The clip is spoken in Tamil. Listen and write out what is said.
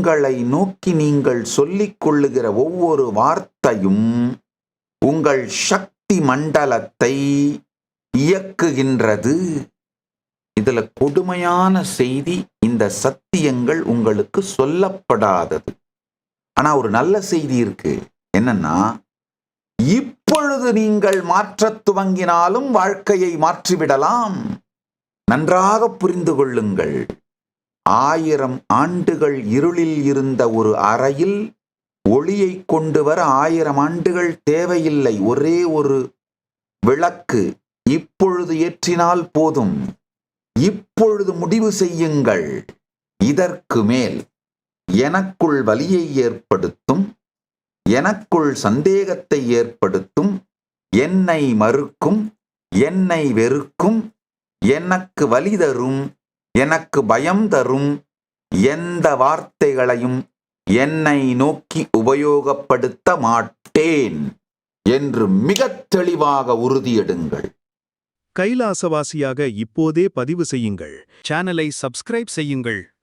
உங்களை நோக்கி நீங்கள் சொல்லிக் கொள்ளுகிற ஒவ்வொரு வார்த்தையும் உங்கள் சக்தி மண்டலத்தை இயக்குகின்றது. இதுல கொடுமையான செய்தி, இந்த சத்தியங்கள் உங்களுக்கு சொல்லப்படாதது. ஆனா ஒரு நல்ல செய்தி இருக்கு. என்னன்னா, இப்பொழுது நீங்கள் மாற்றத் துவங்கினாலும் வாழ்க்கையை மாற்றிவிடலாம். நன்றாக புரிந்து கொள்ளுங்கள். 1000 ஆண்டுகள் இருளில் இருந்த ஒரு அறையில் ஒளியை கொண்டு வர 1000 ஆண்டுகள் தேவையில்லை. ஒரே ஒரு விளக்கு இப்பொழுது ஏற்றினால் போதும். இப்பொழுது முடிவு செய்யுங்கள். இதற்கு மேல் எனக்குள் வலியை ஏற்படுத்தும், எனக்குள் சந்தேகத்தை ஏற்படுத்தும், என்னை மறுக்கும், என்னை வெறுக்கும், எனக்கு வலி தரும், எனக்கு பயம் தரும் எந்த வார்த்தைகளையும் என்னை நோக்கி உபயோகப்படுத்த மாட்டேன் என்று மிகத் தெளிவாக உறுதியெடுங்கள். கைலாசவாசியாக இப்போதே பதிவு செய்யுங்கள். சேனலை சப்ஸ்கிரைப் செய்யுங்கள்.